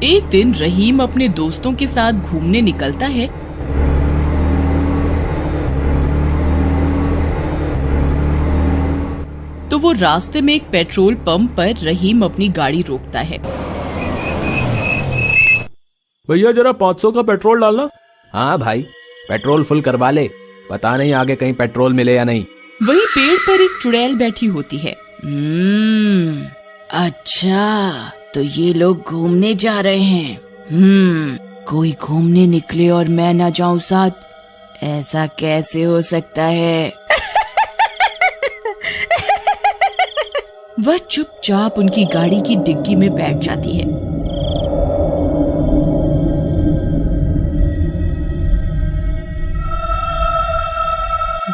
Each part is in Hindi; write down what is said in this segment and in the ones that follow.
एक दिन रहीम अपने दोस्तों के साथ घूमने निकलता है। तो वो रास्ते में एक पेट्रोल पंप पर रहीम अपनी गाड़ी रोकता है। भैया जरा 500 का पेट्रोल डालना। हाँ भाई, पेट्रोल फुल करवा ले, पता नहीं आगे कहीं पेट्रोल मिले या नहीं। वहीं पेड़ पर एक चुड़ैल बैठी होती है। अच्छा, तो ये लोग घूमने जा रहे हैं। कोई घूमने निकले और मैं ना जाऊं साथ, ऐसा कैसे हो सकता है? वह चुपचाप उनकी गाड़ी की डिग्गी में बैठ जाती है।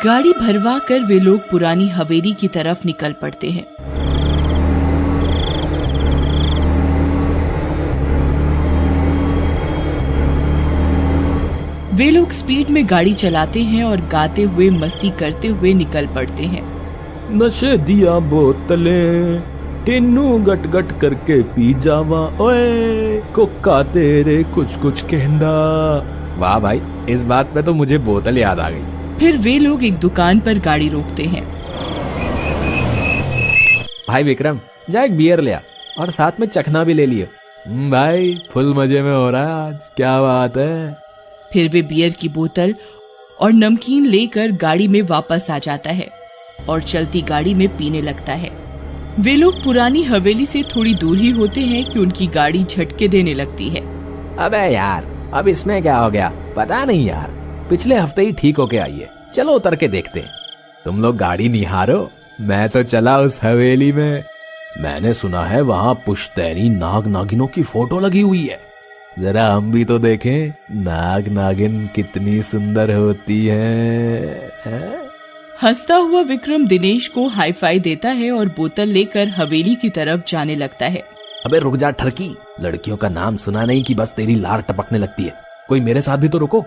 गाड़ी भरवा कर वे लोग पुरानी हवेली की तरफ निकल पड़ते हैं। वे लोग स्पीड में गाड़ी चलाते हैं और गाते हुए मस्ती करते हुए निकल पड़ते हैं। नशे दिया बोतलें तेनू गट गट करके पी जावा, ओए कोका तेरे कुछ कुछ कहना। वाह भाई, इस बात पे तो मुझे बोतल याद आ गई। फिर वे लोग एक दुकान पर गाड़ी रोकते हैं। भाई विक्रम, जा एक बियर ले आ और साथ में चखना भी ले लियो। भाई फुल मजे में हो रहा है आज, क्या बात है। फिर वे बियर की बोतल और नमकीन लेकर गाड़ी में वापस आ जाता है और चलती गाड़ी में पीने लगता है। वे लोग पुरानी हवेली से थोड़ी दूर ही होते हैं कि उनकी गाड़ी झटके देने लगती है। अबे यार, अब इसमें क्या हो गया पता नहीं यार, पिछले हफ्ते ही ठीक होके आई है। चलो उतर के देखते हैं। तुम लोग गाड़ी निहारो, मैं तो चला उस हवेली में। मैंने सुना है वहाँ पुश्तैनी नाग नागिनों की फोटो लगी हुई है। जरा हम भी तो देखें नाग नागिन कितनी सुंदर होती है? हंसता हुआ विक्रम दिनेश को हाई फाई देता है और बोतल लेकर हवेली की तरफ जाने लगता है। अबे रुक जा ठरकी, लड़कियों का नाम सुना नहीं कि बस तेरी लार टपकने लगती है। कोई मेरे साथ भी तो रुको।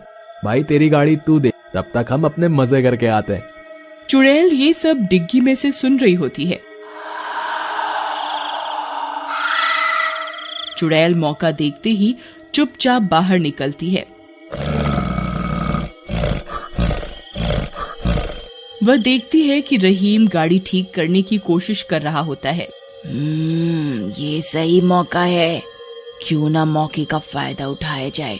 भाई तेरी गाड़ी तू दे, तब तक हम अपने मजे करके आते हैं। चुड़ैल ये सब डिग्गी में से सुन रही होती है। चुड़ैल मौका देखते ही चुपचाप बाहर निकलती है। वह देखती है कि रहीम गाड़ी ठीक करने की कोशिश कर रहा होता है। ये सही मौका है, क्यों ना मौके का फायदा उठाया जाए।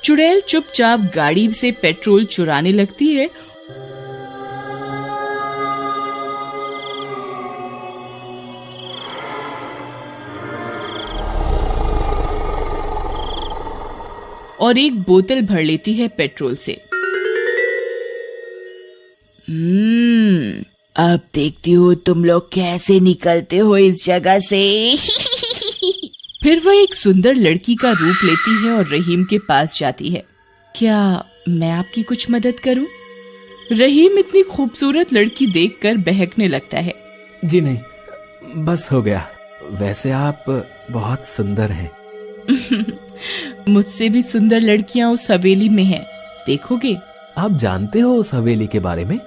चुड़ैल चुपचाप गाड़ी से पेट्रोल चुराने लगती है और एक बोतल भर लेती है पेट्रोल से। अब देखती हूँ तुम लोग कैसे निकलते हो इस जगह से। फिर वह एक सुंदर लड़की का रूप लेती है और रहीम के पास जाती है। क्या मैं आपकी कुछ मदद करूं? रहीम इतनी खूबसूरत लड़की देखकर बहकने लगता है। जी नहीं, बस हो गया। वैसे आप बहुत सुंदर हैं। मुझसे भी सुंदर लड़कियां उस हवेली में हैं, देखोगे? आप जानते हो उस हवेली के बारे में?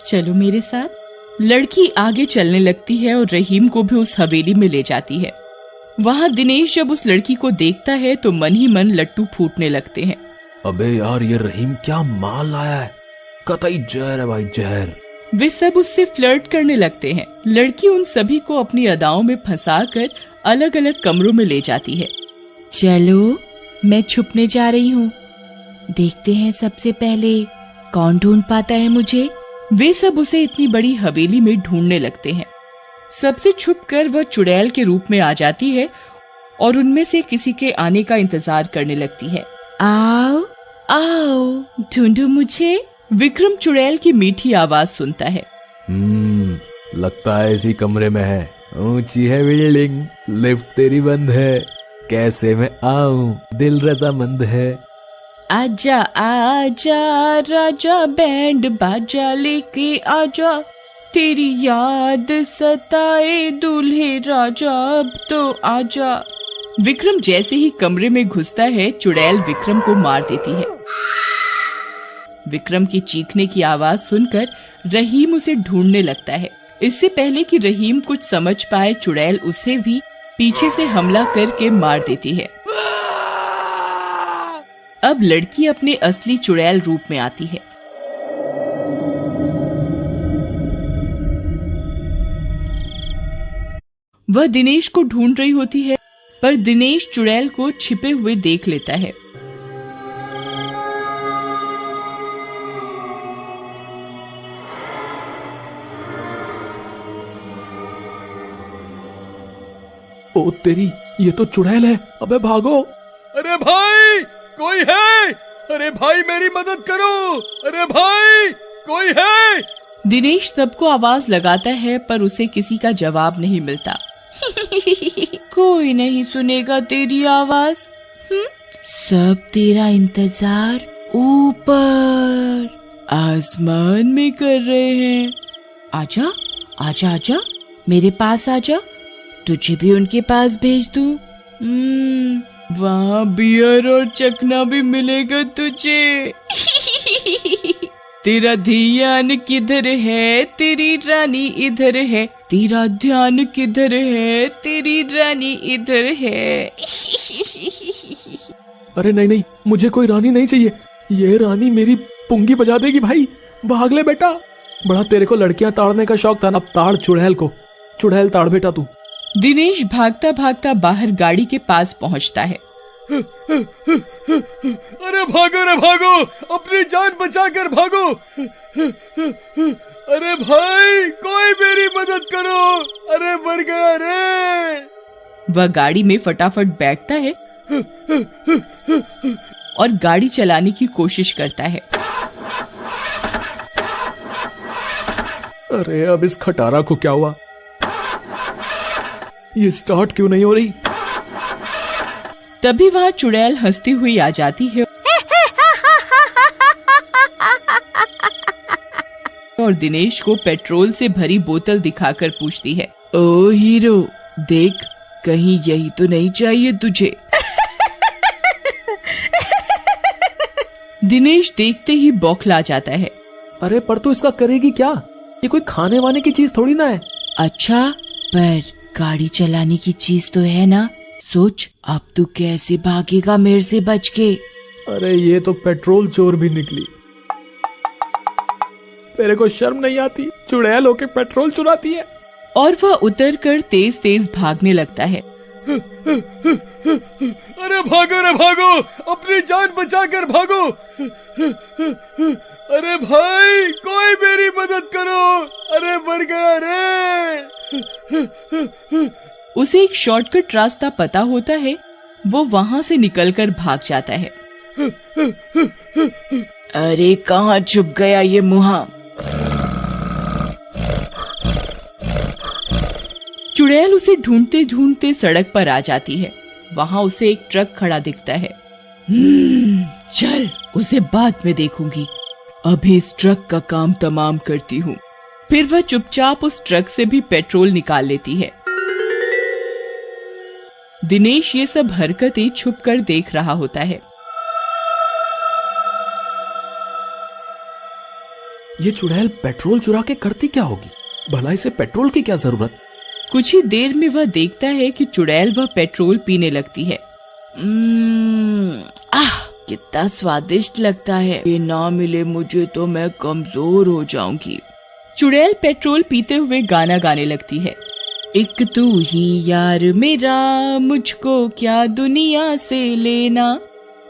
चलो मेरे साथ। लड़की आगे चलने लगती है और रहीम को भी उस हवेली में ले जाती है। वहाँ दिनेश जब उस लड़की को देखता है तो मन ही मन लट्टू फूटने लगते हैं। अबे यार, ये रहीम क्या माल लाया है, कतई जहर है भाई, जहर। वे सब उससे फ्लर्ट करने लगते हैं। लड़की उन सभी को अपनी अदाओं में फंसाकर अलग अलग कमरों में ले जाती है। चलो मैं छुपने जा रही हूँ, देखते हैं सबसे पहले कौन ढूंढ पाता है मुझे। वे सब उसे इतनी बड़ी हवेली में ढूंढने लगते हैं। सबसे छुपकर वह चुड़ैल के रूप में आ जाती है और उनमें से किसी के आने का इंतजार करने लगती है। आओ आओ, ढूंढो मुझे। विक्रम चुड़ैल की मीठी आवाज सुनता है। लगता है इसी कमरे में है। ऊंची है बिल्डिंग, लिफ्ट तेरी बंद है, कैसे मैं आऊं, दिल रजामंद है। आजा आजा राजा, बैंड बाजा लेके आजा, तेरी याद सताए दूल्हे राजा, अब तो आजा। विक्रम जैसे ही कमरे में घुसता है, चुड़ैल विक्रम को मार देती है। विक्रम की चीखने की आवाज सुनकर रहीम उसे ढूंढने लगता है। इससे पहले कि रहीम कुछ समझ पाए, चुड़ैल उसे भी पीछे से हमला करके मार देती है। अब लड़की अपने असली चुड़ैल रूप में आती है। वह दिनेश को ढूंढ रही होती है, पर दिनेश चुड़ैल को छिपे हुए देख लेता है। ओ तेरी, ये तो चुड़ैल है। अबे भागो। अरे भाई कोई है? अरे भाई मेरी मदद करो। अरे भाई कोई है? दिनेश सबको आवाज लगाता है, पर उसे किसी का जवाब नहीं मिलता। कोई नहीं सुनेगा तेरी आवाज। सब तेरा इंतजार ऊपर आसमान में कर रहे हैं। आजा आजा आजा, मेरे पास आजा, तुझे भी उनके पास भेज दूं। वहाँ बियर और चखना भी मिलेगा तुझे। तेरा ध्यान किधर है? तेरी रानी इधर है। तेरा ध्यान किधर है? तेरी रानी इधर है। अरे नहीं नहीं, मुझे कोई रानी नहीं चाहिए। ये रानी मेरी पुंगी बजा देगी। भाई भाग ले बेटा। बड़ा तेरे को लड़कियां ताड़ने का शौक था ना, ताड़ चुड़ैल को। चुड़ैल ताड़ बेटा तू। दिनेश भागता भागता बाहर गाड़ी के पास पहुंचता है। अरे भागो रे भागो, अपनी जान बचाकर भागो। अरे भाई कोई मेरी मदद करो। अरे मर गया रे। वह गाड़ी में फटाफट बैठता है और गाड़ी चलाने की कोशिश करता है। अरे अब इस खटारा को क्या हुआ? ये स्टार्ट क्यों नहीं हो रही? तभी वहाँ चुड़ैल हंसती हुई आ जाती है और दिनेश को पेट्रोल से भरी बोतल दिखाकर पूछती है, ओ हीरो, देख कहीं यही तो नहीं चाहिए तुझे। दिनेश देखते ही बौखला जाता है। अरे पर तू इसका करेगी क्या? ये कोई खाने वाने की चीज थोड़ी ना है। अच्छा, पर गाड़ी चलाने की चीज तो है ना। सोच, अब तू कैसे भागेगा मेरे से बच के। अरे ये तो पेट्रोल चोर भी निकली। तेरे को शर्म नहीं आती? चुड़ैल होके पेट्रोल चुराती है। और वह उतरकर तेज तेज भागने लगता है। अरे भागो रे भागो, अपनी जान बचाकर भागो। अरे भाई कोई मेरी मदद करो। अरे मर गया रे। उसे एक शॉर्टकट रास्ता पता होता है। वो वहाँ से निकलकर भाग जाता है। अरे कहाँ छुप गया ये मुहा? चुड़ैल उसे ढूंढते ढूंढते सड़क पर आ जाती है। वहाँ उसे एक ट्रक खड़ा दिखता है। चल, उसे बाद में देखूंगी। अभी इस ट्रक का काम तमाम करती हूँ। फिर वह चुपचाप उस ट्रक से भी पेट्रोल निकाल लेती है। दिनेश ये सब हरकतें छुपकर देख रहा होता है। ये चुड़ैल पेट्रोल चुरा के करती क्या होगी? भला इसे पेट्रोल की क्या जरूरत? कुछ ही देर में वह देखता है कि चुड़ैल वह पेट्रोल पीने लगती है। कितना स्वादिष्ट लगता है। ये ना मिले मुझे तो मैं कमजोर हो जाऊंगी। चुड़ैल पेट्रोल पीते हुए गाना गाने लगती है। एक तू ही यार मेरा, मुझको क्या दुनिया से लेना।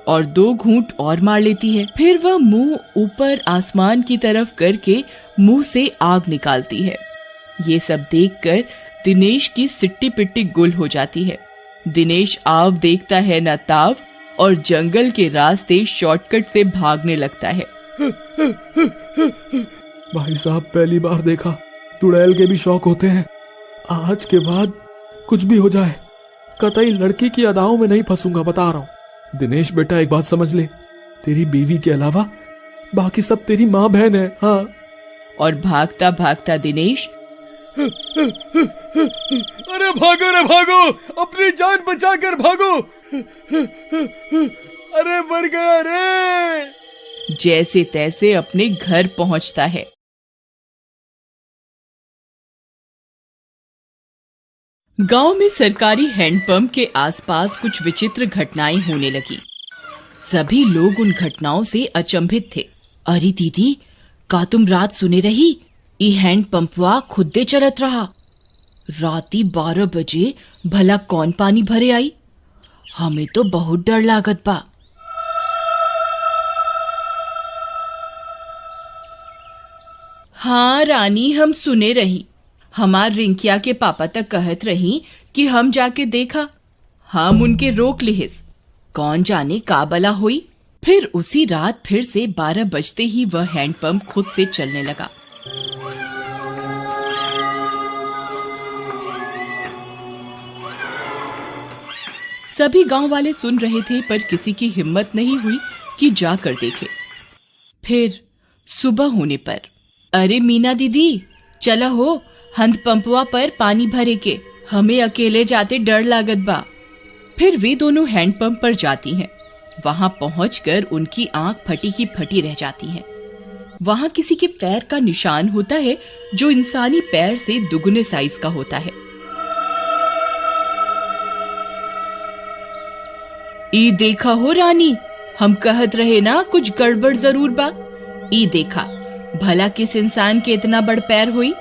और 2 घूंट और मार लेती है। फिर वह मुंह ऊपर आसमान की तरफ करके मुंह से आग निकालती है। ये सब देखकर दिनेश की सिट्टी पिट्टी गुल हो जाती है। दिनेश आव देखता है न ताव और जंगल के रास्ते शॉर्टकट से भागने लगता है। भाई साहब, पहली बार देखा चुड़ैल के भी शौक होते हैं। आज के बाद कुछ भी हो जाए, कतई लड़की की अदाओं में नहीं फंसूंगा, बता रहा हूँ। दिनेश बेटा, एक बात समझ ले, तेरी बीवी के अलावा बाकी सब तेरी माँ बहन है। हाँ। और भागता भागता दिनेश अरे भागो रे भागो, अपनी जान बचाकर भागो। अरे मर गया रे। जैसे तैसे अपने घर पहुंचता है। गांव में सरकारी हैंडपंप के आसपास कुछ विचित्र घटनाएं होने लगी। सभी लोग उन घटनाओं से अचंभित थे। अरे दीदी, का तुम रात सुने रही? ई हैंडपंपवा खुदे चलत रहा। राती 12 बजे भला कौन पानी भरे आई? हमें तो बहुत डर लागत बा। हाँ रानी, हम सुने रही। हमार रिंकिया के पापा तक कहत रही कि हम जाके देखा। हम उनके रोक लिहिस। कौन जाने का बला हुई। फिर उसी रात फिर से 12 बजते ही वह हैंडपंप खुद से चलने लगा। सभी गांव वाले सुन रहे थे, पर किसी की हिम्मत नहीं हुई कि जाकर देखे। फिर सुबह होने पर, अरे मीना दीदी, चला हो हैंडपंपवा पर पानी भरे के, हमें अकेले जाते डर लागत बा। फिर वे दोनों हैंडपंप पर जाती हैं। वहां पहुंचकर उनकी आंख फटी की फटी रह जाती है। वहां किसी के पैर का निशान होता है जो इंसानी पैर से दुगने साइज का होता है। ई देखा हो रानी, हम कहत रहे ना कुछ गड़बड़ जरूर बा। ई देखा, भला किस इंसान के इतना बड़ पैर हुई।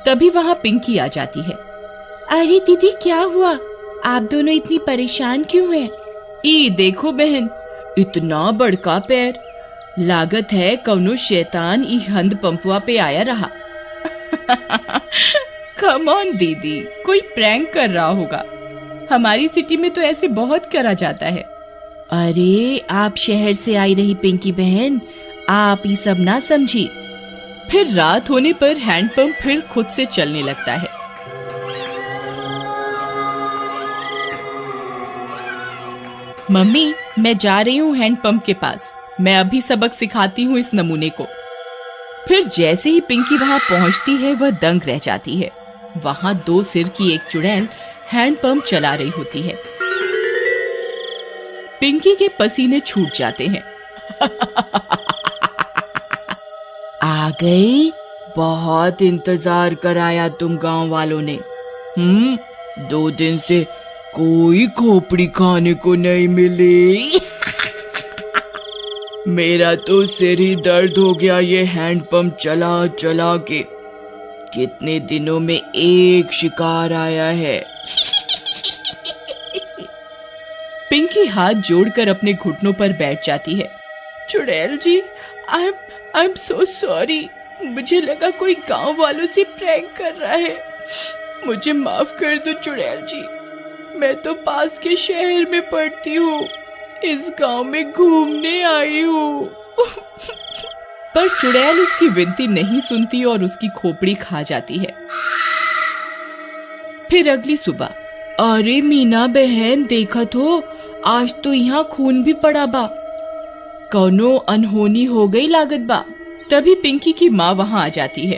तभी वहां पिंकी आ जाती है। अरे दीदी, क्या हुआ? आप दोनों इतनी परेशान क्यों हैं? ई देखो बहन, इतना बड़का पैर। लागत है कौनो शैतान ई हैंडपंपवा पे आया रहा। कम ऑन दीदी, कोई प्रैंक कर रहा होगा। हमारी सिटी में तो ऐसे बहुत करा जाता है। अरे आप शहर से आई रही पिंकी बहन, आप ये सब ना समझी। फिर रात होने पर हैंडपंप फिर खुद से चलने लगता है। मम्मी, मैं जा रही हूँ हैंडपंप के पास। मैं अभी सबक सिखाती हूँ इस नमूने को। फिर जैसे ही पिंकी वहां पहुंचती है, वह दंग रह जाती है। वहां 2 सिर की एक चुड़ैल हैंडपंप चला रही होती है। पिंकी के पसीने छूट जाते हैं। आ गई? बहुत इंतजार कराया तुम गांव वालों ने। 2 दिन से कोई खोपड़ी खाने को नहीं मिली। मेरा तो सिर ही दर्द हो गया ये हैंडपंप चला चला के। कितने दिनों में एक शिकार आया है। पिंकी हाथ जोड़कर अपने घुटनों पर बैठ जाती है। चुड़ैल जी, आई एम सो सॉरी। मुझे लगा कोई गांव वालों से प्रैंक कर रहा है। मुझे माफ कर दो चुड़ैल जी। मैं तो पास के शहर में पढ़ती हूँ, इस गांव में घूमने आई हूँ। पर चुड़ैल उसकी विनती नहीं सुनती और उसकी खोपड़ी खा जाती है। फिर अगली सुबह, अरे मीना बहन, देखत हो आज तो यहाँ खून भी पड़ा बा। कौनो अनहोनी हो गई लागत बा। तभी पिंकी की माँ वहां आ जाती है।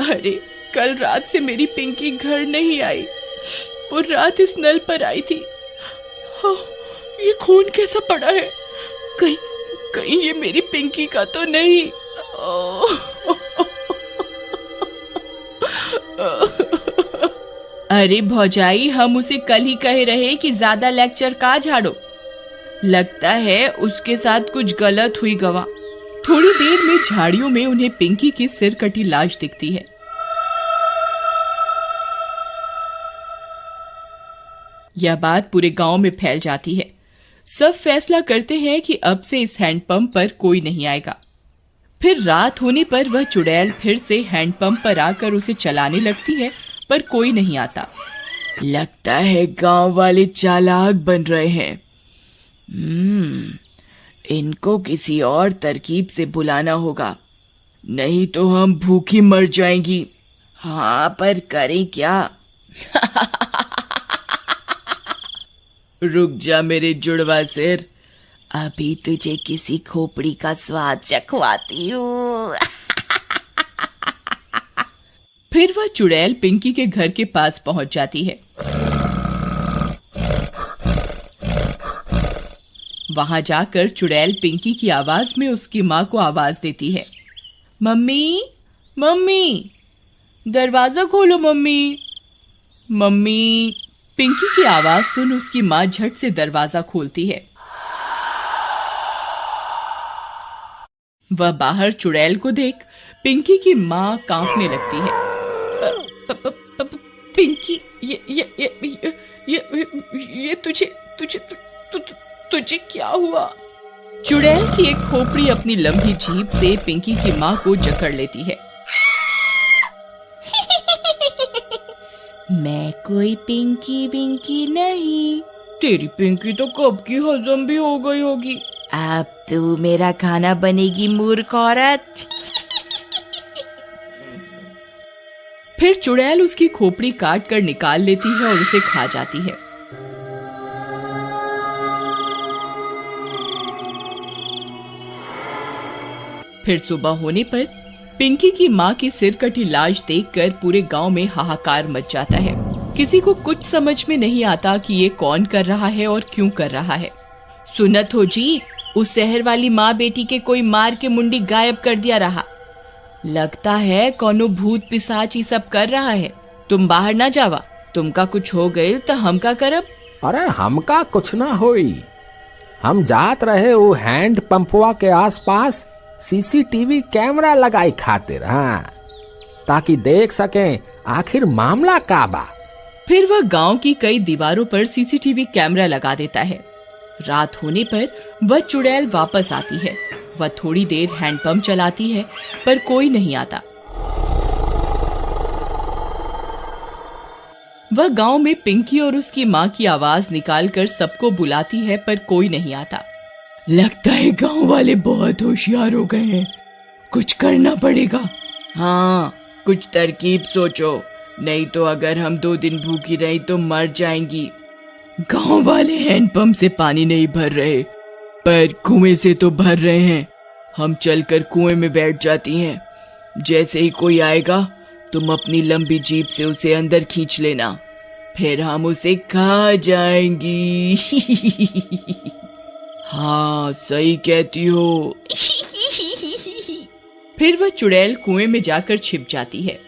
अरे कल रात से मेरी पिंकी घर नहीं आई। वो रात इस नल पर आई थी। हाँ, ये खून कैसा पड़ा है? कहीं ये मेरी पिंकी का तो नहीं। अरे भौजाई, हम उसे कल ही कहे रहे कि ज्यादा लेक्चर का झाड़ो। लगता है उसके साथ कुछ गलत हुई गवा। थोड़ी देर में झाड़ियों में उन्हें पिंकी की सिर कटी लाश दिखती है। यह बात पूरे गांव में फैल जाती है। सब फैसला करते हैं कि अब से इस हैंडपंप पर कोई नहीं आएगा। फिर रात होने पर वह चुड़ैल फिर से हैंडपंप पर आकर उसे चलाने लगती है, पर कोई नहीं आता। लगता है गांव वाले चालाक बन रहे हैं। इनको किसी और तरकीब से बुलाना होगा, नहीं तो हम भूखी मर जाएंगी। हाँ, पर करें क्या? रुक जा मेरे जुड़वा सिर, अभी तुझे किसी खोपड़ी का स्वाद चखवाती हूँ। फिर वह चुड़ैल पिंकी के घर के पास पहुंच जाती है। वहां जाकर चुड़ैल पिंकी की आवाज में उसकी माँ को आवाज देती है। मम्मी, मम्मी, दरवाजा खोलो मम्मी। मम्मी। पिंकी की आवाज सुन उसकी माँ झट से दरवाजा खोलती है। वह बाहर चुड़ैल को देख पिंकी की माँ कांपने लगती है। पिंकी, ये तुझे क्या हुआ? चुड़ैल की एक खोपड़ी अपनी लंबी जीभ से पिंकी की माँ को जकड़ लेती है। मैं कोई पिंकी विंकी नहीं। तेरी पिंकी तो कब की हजम भी हो गई होगी। अब तू मेरा खाना बनेगी मूर्ख औरत। फिर चुड़ैल उसकी खोपड़ी काट कर निकाल लेती है और उसे खा जाती है। फिर सुबह होने पर पिंकी की माँ की सिर कटी लाश देखकर पूरे गांव में हाहाकार मच जाता है। किसी को कुछ समझ में नहीं आता कि ये कौन कर रहा है और क्यों कर रहा है। सुनत हो जी, उस शहर वाली माँ बेटी के कोई मार के मुंडी गायब कर दिया रहा। लगता है कोनो भूत पिशाच ही सब कर रहा है। तुम बाहर ना जावा, तुमका कुछ हो गए तो हम का करब? अरे हमका कुछ ना होई। हम जात रहे वो हैंड पंपवा के आसपास सीसीटीवी कैमरा लगाई खातिर, हाँ, ताकि देख सकें आखिर मामला का बा। फिर वह गांव की कई दीवारों पर सीसीटीवी कैमरा लगा देता है। रात होने पर वह चुड़ैल वापस आती है। वह थोड़ी देर हैंडपंप चलाती है पर कोई नहीं आता। वह गांव में पिंकी और उसकी माँ की आवाज निकालकर सबको बुलाती है पर कोई नहीं आता। लगता है गांव वाले बहुत होशियार हो गए हैं, कुछ करना पड़ेगा। हाँ, कुछ तरकीब सोचो, नहीं तो अगर हम 2 दिन भूखी रही तो मर जाएंगी। गांव वाले हैंडपंप से पानी नहीं भर रहे पर कुएं से तो भर रहे हैं। हम चलकर कुएं में बैठ जाती हैं। जैसे ही कोई आएगा तुम अपनी लंबी जीभ से उसे अंदर खींच लेना, फिर हम उसे खा जाएंगी। हाँ, सही कहती हो। फिर वह चुड़ैल कुएं में जाकर छिप जाती है।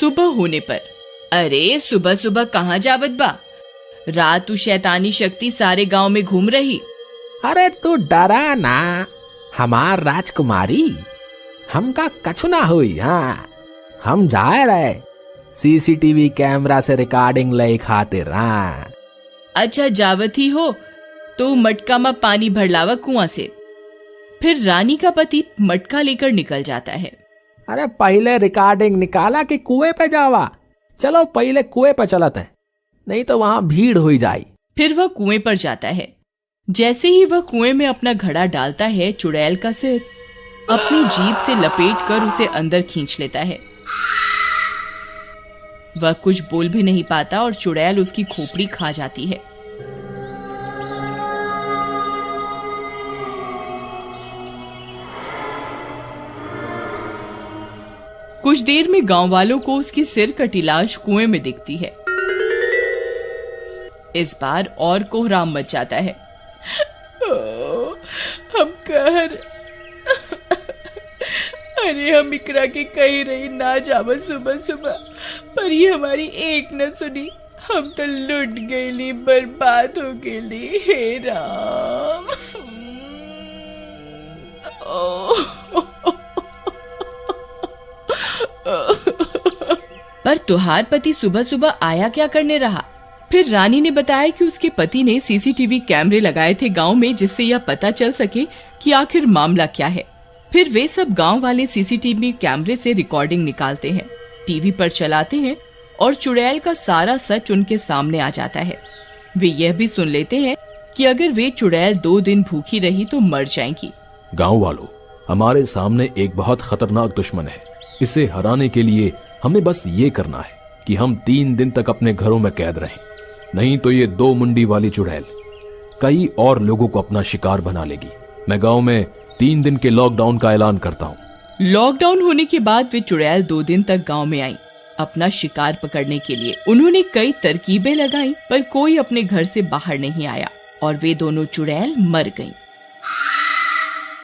सुबह होने पर, अरे सुबह सुबह कहाँ जावत बा? रात तू शैतानी शक्ति सारे गांव में घूम रही। अरे तू डरा ना, हमार राजकुमारी, हमका कछु ना हुई। हाँ, हम जाए रहे सीसीटीवी कैमरा से रिकॉर्डिंग ले खातिर। हाँ, अच्छा जावत ही हो तो मटका में पानी भर लावा कुआं से। फिर रानी का पति मटका लेकर निकल जाता है। अरे पहले रिकॉर्डिंग निकाला कि कुएं पे जावा? चलो पहले कुएं पे चलते हैं, नहीं तो वहां भीड़ हो जाए। फिर वह कुएं पर जाता है। जैसे ही वह कुएं में अपना घड़ा डालता है, चुड़ैल का सिर अपनी जीभ से लपेट कर उसे अंदर खींच लेता है। वह कुछ बोल भी नहीं पाता और चुड़ैल उसकी खोपड़ी खा जाती है। कुछ देर में गांव वालों को उसकी सिर कटी लाश कुएं में दिखती है। इस बार और कोहराम मच जाता है। हम कहर, अरे हम इकरा के कही रही ना जावा सुबह सुबह, पर ये हमारी एक न सुनी। हम तो लुट गईली, बर्बाद हो गईली। हे राम। पर तुहार पति सुबह सुबह आया क्या करने रहा? फिर रानी ने बताया कि उसके पति ने सीसीटीवी कैमरे लगाए थे गांव में, जिससे यह पता चल सके कि आखिर मामला क्या है। फिर वे सब गांव वाले सीसीटीवी कैमरे से रिकॉर्डिंग निकालते हैं, टीवी पर चलाते हैं और चुड़ैल का सारा सच उनके सामने आ जाता है। वे यह भी सुन लेते हैं कि अगर वे चुड़ैल 2 दिन भूखी रही तो मर जाएंगी। गांव वालों, हमारे सामने एक बहुत खतरनाक दुश्मन है। इसे हराने के लिए हमें बस ये करना है कि हम 3 दिन तक अपने घरों में कैद रहें, नहीं तो ये 2 मुंडी वाली चुड़ैल कई और लोगों को अपना शिकार बना लेगी। मैं गांव में 3 दिन के लॉकडाउन का ऐलान करता हूँ। लॉकडाउन होने के बाद वे चुड़ैल 2 दिन तक गांव में आई अपना शिकार पकड़ने के लिए। उन्होंने कई तरकीबें लगाई पर कोई अपने घर से बाहर नहीं आया और वे दोनों चुड़ैल मर गईं।